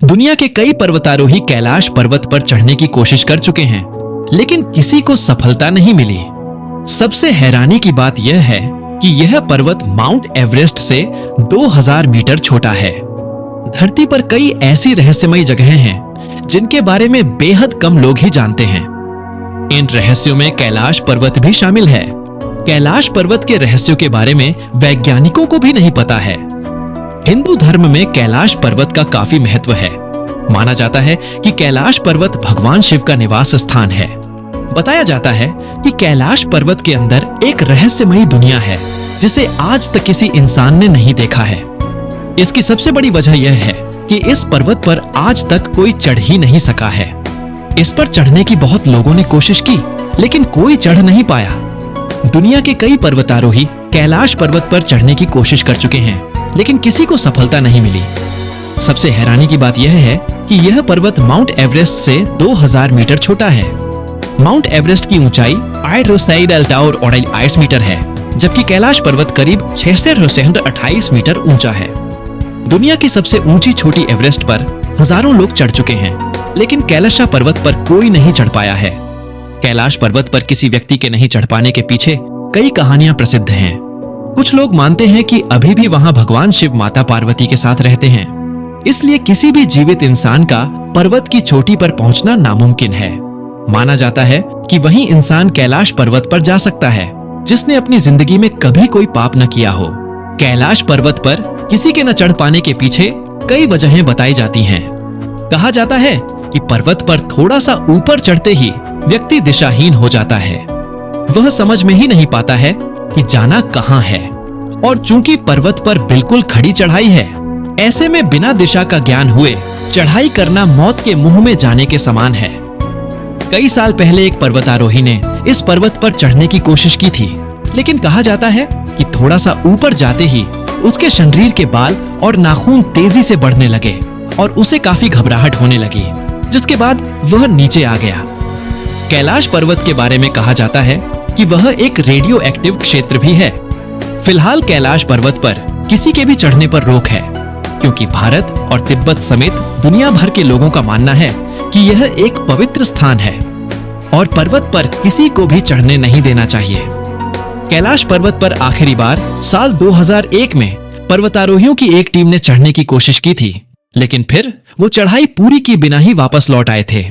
दुनिया के कई पर्वतारोही कैलाश पर्वत पर चढ़ने की कोशिश कर चुके हैं, लेकिन किसी को सफलता नहीं मिली। सबसे हैरानी की बात यह है कि यह पर्वत माउंट एवरेस्ट से 2000 मीटर छोटा है। धरती पर कई ऐसी रहस्यमयी जगहें हैं जिनके बारे में बेहद कम लोग ही जानते हैं। इन रहस्यों में कैलाश पर्वत भी शामिल है। कैलाश पर्वत के रहस्यों के बारे में वैज्ञानिकों को भी नहीं पता है। हिंदू धर्म में कैलाश पर्वत का काफी महत्व है। माना जाता है कि कैलाश पर्वत भगवान शिव का निवास स्थान है। बताया जाता है कि कैलाश पर्वत के अंदर एक रहस्यमयी दुनिया है जिसे आज तक किसी इंसान ने नहीं देखा है। इसकी सबसे बड़ी वजह यह है कि इस पर्वत पर आज तक कोई चढ़ ही नहीं सका है। इस पर चढ़ने की बहुत लोगों ने कोशिश की, लेकिन कोई चढ़ नहीं पाया। दुनिया के कई पर्वतारोही कैलाश पर्वत पर चढ़ने की कोशिश कर चुके हैं, लेकिन किसी को सफलता नहीं मिली। सबसे हैरानी की बात यह है कि यह पर्वत माउंट एवरेस्ट से 2000 मीटर छोटा है। माउंट एवरेस्ट की ऊंचाई 8,828 मीटर है, जबकि कैलाश पर्वत करीब 628 मीटर ऊंचा है। दुनिया की सबसे ऊंची छोटी एवरेस्ट पर हजारों लोग चढ़ चुके हैं, लेकिन कैलाश पर्वत पर कोई नहीं चढ़ पाया है। कैलाश पर्वत पर किसी व्यक्ति के नहीं चढ़ पाने के पीछे कई कहानियां प्रसिद्ध हैं। कुछ लोग मानते हैं कि अभी भी वहां भगवान शिव माता पार्वती के साथ रहते हैं, इसलिए किसी भी जीवित इंसान का पर्वत की चोटी पर पहुंचना नामुमकिन है। माना जाता है कि वही इंसान कैलाश पर्वत पर जा सकता है जिसने अपनी जिंदगी में कभी कोई पाप न किया हो। कैलाश पर्वत पर किसी के न चढ़ पाने के पीछे कई वजहें बताई जाती हैं। कहा जाता है कि पर्वत पर थोड़ा सा ऊपर चढ़ते ही व्यक्ति दिशाहीन हो जाता है। वह समझ में ही नहीं पाता है कि जाना कहां है, और चूंकि पर्वत पर बिल्कुल खड़ी चढ़ाई है, ऐसे में बिना दिशा का ज्ञान हुए चढ़ाई करना मौत के मुंह में जाने के समान है। कई साल पहले एक पर्वतारोही ने इस पर्वत पर चढ़ने की कोशिश की थी, लेकिन कहा जाता है कि थोड़ा सा ऊपर जाते ही उसके शरीर के बाल और नाखून तेजी से बढ़ने लगे और उसे काफी घबराहट होने लगी, जिसके बाद वह नीचे आ गया। कैलाश पर्वत के बारे में कहा जाता है कि वह एक रेडियो एक्टिव क्षेत्र भी है। फिलहाल कैलाश पर्वत पर किसी के भी चढ़ने पर रोक है, क्योंकि भारत और तिब्बत समेत दुनिया भर के लोगों का मानना है कि यह एक पवित्र स्थान है और पर्वत पर किसी को भी चढ़ने नहीं देना चाहिए। कैलाश पर्वत पर आखिरी बार साल 2001 में पर्वतारोहियों की एक टीम ने चढ़ने की कोशिश की थी, लेकिन फिर वो चढ़ाई पूरी की बिना ही वापस लौट आए थे।